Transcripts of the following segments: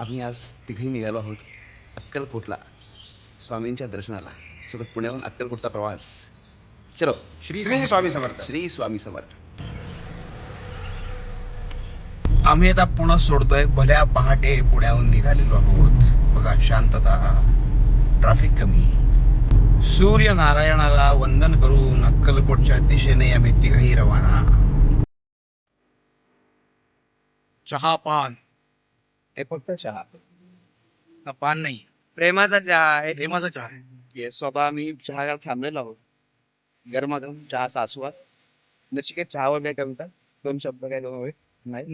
आम्ही आज तिघेही निघालो आहोत अक्कलकोटला स्वामींच्या दर्शनाला. सो पुण्याहून अक्कलकोटचा प्रवास. चलो. श्री स्वामी समर्थ. श्री स्वामी समर्थ. आम्ही आता पुणे सोडतोय. भल्या पहाटे पुण्याहून निघालेलो आहोत. बघा शांतता, ट्रॅफिक कमी. सूर्यनारायणाला वंदन करून अक्कलकोटच्या दिशेने आम्ही तिघही रवाना. चहा पान हे फक्त चहा, ना पान नाही, प्रेमाचा चहा आहे. प्रेमाचा चहा आहे. येस, स्वतः आम्ही चहा थांबलेलो आहोत. गरमागरम चहा सासवात. नचिकेत चहावर काय कविता, दोन शब्द काय दोन नाही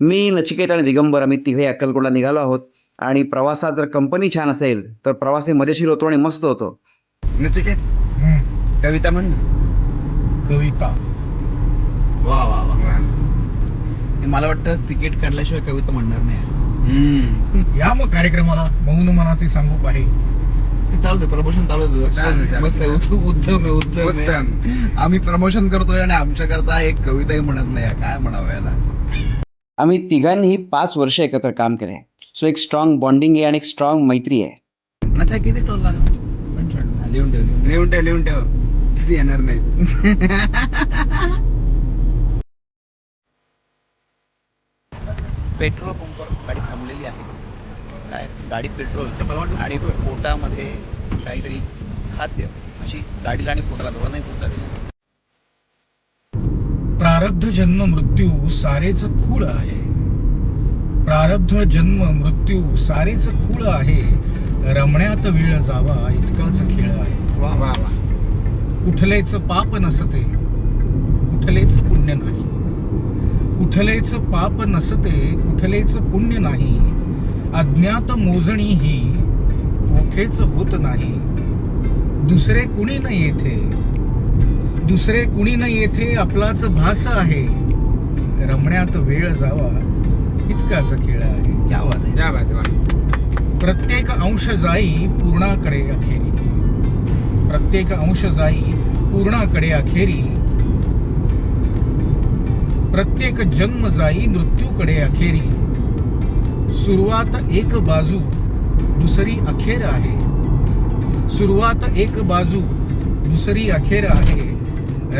मी, नचिकेत आणि दिगंबर आम्ही तिघे अक्कलकोटला निघालो आहोत. आणि प्रवासात जर कंपनी छान असेल तर प्रवास हे मजेशीर होतो आणि मस्त होतो. नचिकेत कविता म्हण. कविता वा वा वा. मला वाटतं तिकीट काढल्याशिवाय कविता म्हणणार नाही. या मग कार्यक्रमाला. मौन मनाचे सांगू आहे. चालू दे, प्रमोशन चालू दे. मस्त आहे, उत्तम आहे, उत्तम आहे. आम्ही प्रमोशन करतोय आणि आमच्याकरता एक कविताही म्हणत नाही. काय म्हणावं याला. आम्ही तिघांनीही 5 वर्ष एकत्र काम केले. सो एक स्ट्रॉंग बॉन्डिंग आहे आणि एक स्ट्रॉंग मैत्री आहे. अच्छा, किती टोल लागला? लिहून ठेव किती येणार नाही. पेट्रोल पंपवर गाडी थांबलेली आहे. काय गाडीत पेट्रोल आणि पोटामध्ये काहीतरी खाद्य, अशी गाडीला आणि पोटाला दोघांनाही भूक लागली. प्रारब्ध जन्म मृत्यू सारेच खूळ आहे. प्रारब्ध जन्म मृत्यू सारेच खूळ आहे. रमण्यात वेळ जावा इतकाच खेळ आहे. वा वा वा. कुठलेच पाप नसते, कुठलेच पुण्य नाही. कुठलेच पाप नसते, कुठलेच पुण्य नाही. अज्ञात मोजणी ही कोठेच होत नाही. दुसरे कुणी न येथे, दुसरे कुणी न येथे आपलाच भास आहे. रमण्यात वेळ जावा इतकाच खेळ आहे. क्या बात आहे, क्या बात आहे. प्रत्येक अंश जाई पूर्णाकडे अखेरी. प्रत्येक अंश जाई पूर्णाकडे अखेरी. प्रत्येक जन्म जाई मृत्यूकडे अखेरी. सुरुवात एक बाजू दुसरी अखेर आहे. सुरुवात एक बाजू दुसरी अखेर आहे.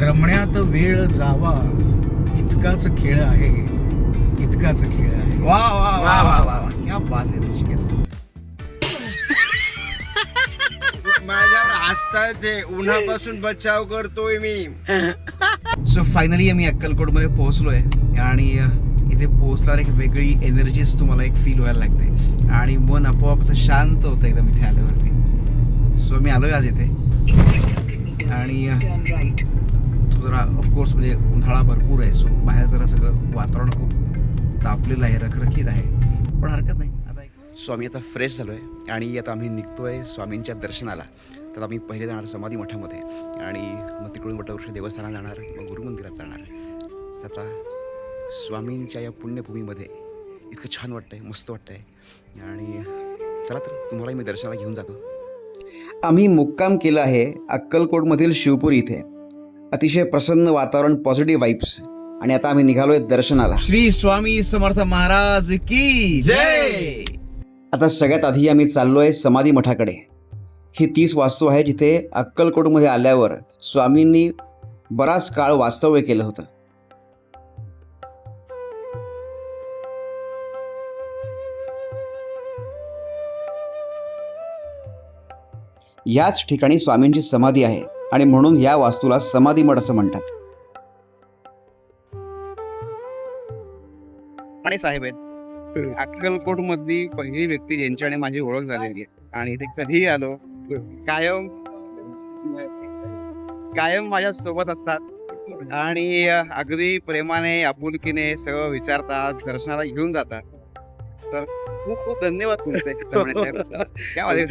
रमण्यात वेळ जावा इतकाच खेळ आहे. इतकाच खेळ आहे. वा वा वा वा वा. क्या बात आहे नचिकेत. माझ्यावर हसताय ते. उन्हापासून बचाव करतोय मी. सो फायनली आम्ही अक्कलकोटमध्ये पोहोचलोय आणि इथे पोहोचल्यावर एक वेगळी एनर्जीच तुम्हाला एक फील व्हायला लागते आणि मन आपोआप असं शांत होतं एकदम इथे आल्यावरती. सो मी आलोय आज इथे आणि जरा ऑफकोर्स म्हणजे उन्हाळा भरपूर आहे. सो बाहेर जरा सगळं वातावरण खूप तापलेलं आहे, रखरखीत आहे, पण हरकत नाही. आता स्वामी आता फ्रेश झालो आहे आणि आता आम्ही निघतोय स्वामींच्या दर्शनाला. तर आम्ही पहिले जाणार समाधी मठामध्ये आणि मग तिकडून वटवृक्ष देवस्थानात जाणार, मग गुरुमंदिरात जाणार. तर आता स्वामींच्या या पुण्यभूमीमध्ये इतकं छान वाटतंय, मस्त वाटतंय आणि चला तर तुम्हालाही मी दर्शनाला घेऊन जातो. आम्ही मुक्काम केला आहे अक्कलकोटमधील शिवपुरी इथे. अतिशय प्रसन्न वातावरण, पॉझिटिव्ह वाईब्स. आणि आता आम्ही निघालोय दर्शनाला. श्री स्वामी समर्थ महाराज की जय. आता सगळ्यात आधी आम्ही चाललोय समाधी मठाकडे. ही 30 वास्तू आहे जिथे अक्कलकोटमध्ये आल्यावर स्वामींनी बराच काळ वास्तव्य केलं होतं. याच ठिकाणी स्वामींची समाधी आहे आणि म्हणून या वास्तूला समाधी मठ असं म्हणतात. आणि साहेब आहेत अक्कलकोट मधली पहिली व्यक्ती ज्यांच्याने माझी ओळख झालेली आहे आणि इथे कधीही आलो कायम माझ्या सोबत असतात आणि अगदी प्रेमाने, आपुलकीने सगळं विचारतात, दर्शनाला घेऊन जातात. तर खूप खूप धन्यवाद तुमचे.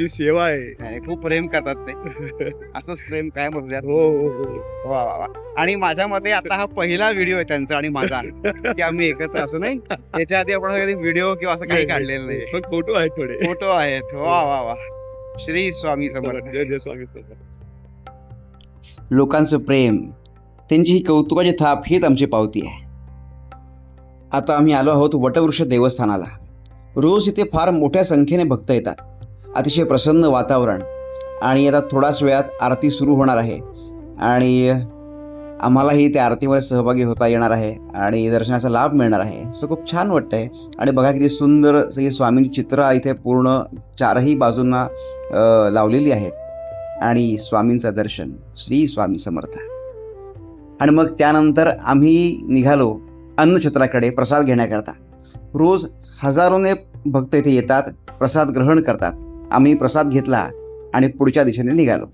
सेवा आहे. खूप प्रेम करतात ते. असंच प्रेम कायम बघूयात. वा वा वा. आणि माझ्या मते आता हा पहिला व्हिडिओ आहे त्यांचा आणि माझा की आम्ही एकत्र असू. नाही त्याच्या आधी आपण कधी व्हिडिओ किंवा असं काही काढलेलं नाही. पण फोटो आहेत, थोडे फोटो आहेत. वा वा वा. श्री स्वामी समर्थ. जय जय स्वामी समर्थ. लोकांचं प्रेम, त्यांची ही कौतुकाची थाप हीच आमची पावती आहे. आता आम्ही आलो आहोत वटवृक्ष देवस्थानाला. रोज इथे फार मोठ्या संख्येने भक्त येतात. अतिशय प्रसन्न वातावरण आणि आता थोड्याच वेळात आरती सुरू होणार आहे आणि आम्हालाही त्या आरतीमध्ये सहभागी होता येणार आहे आणि दर्शनाचा लाभ मिळणार आहे. सो खूप छान वाटतंय. आणि बघा किती सुंदर सगळी स्वामींची चित्र इथे पूर्ण चारही बाजूंना लावलेली आहेत आणि स्वामींचं दर्शन. श्री स्वामी समर्थ. आणि मग त्यानंतर आम्ही निघालो अन्नछत्राकडे प्रसाद घेण्याकरता. रोज हजारोने भक्त इथे येतात, प्रसाद ग्रहण करतात. आम्ही प्रसाद घेतला आणि पुढच्या दिशेने निघालो.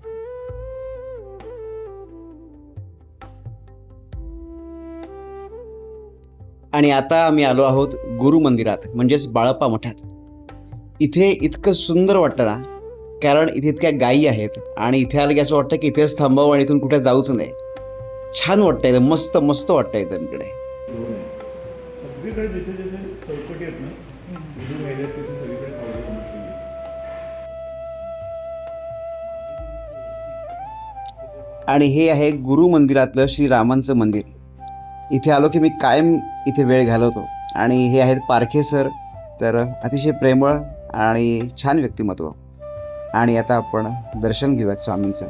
आणि आता आम्ही आलो आहोत गुरु मंदिरात म्हणजेच बाळप्पा मठात. इथे इतकं सुंदर वाटतं ना, कारण इथे इतक्या गायी आहेत आणि इथे आलं की असं वाटतं की इथेच थांबावं आणि इथून कुठे जाऊच नाही. छान वाटतं इथं, मस्त मस्त वाटतं इथं इकडे. सगळीकडे जिथे जिथे चौकटी आहेत ना, गुरु राहिले तिथे सगळीकडे पावलं घातलेली आहेत. आणि हे आहे गुरु मंदिरातलं श्रीरामांचं मंदिर. इथे आलो की मी कायम इथे वेळ घालवतो. आणि हे आहेत पारखे सर, तर अतिशय प्रेमळ आणि छान व्यक्तिमत्व. आणि आता आपण दर्शन घेऊयात स्वामींचं.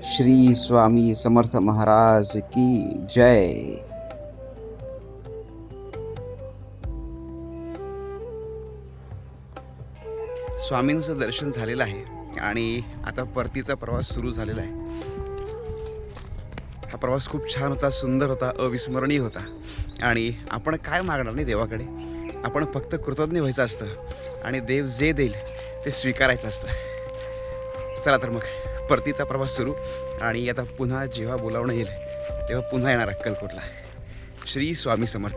श्री स्वामी समर्थ महाराज की जय. स्वामींचं दर्शन झालेलं आहे आणि आता परतीचा प्रवास सुरू झालेला आहे. हा प्रवास खूप छान होता, सुंदर होता, अविस्मरणीय होता. आणि आपण काय मागणार नाही देवाकडे, आपण फक्त कृतज्ञ व्हायचं असतं आणि देव जे देईल ते स्वीकारायचं असतं. चला तर मग परतीचा प्रवास सुरू. आणि आता पुन्हा जेव्हा बोलावणं येईल तेव्हा पुन्हा येणार अक्कलकोटला. श्री स्वामी समर्थ.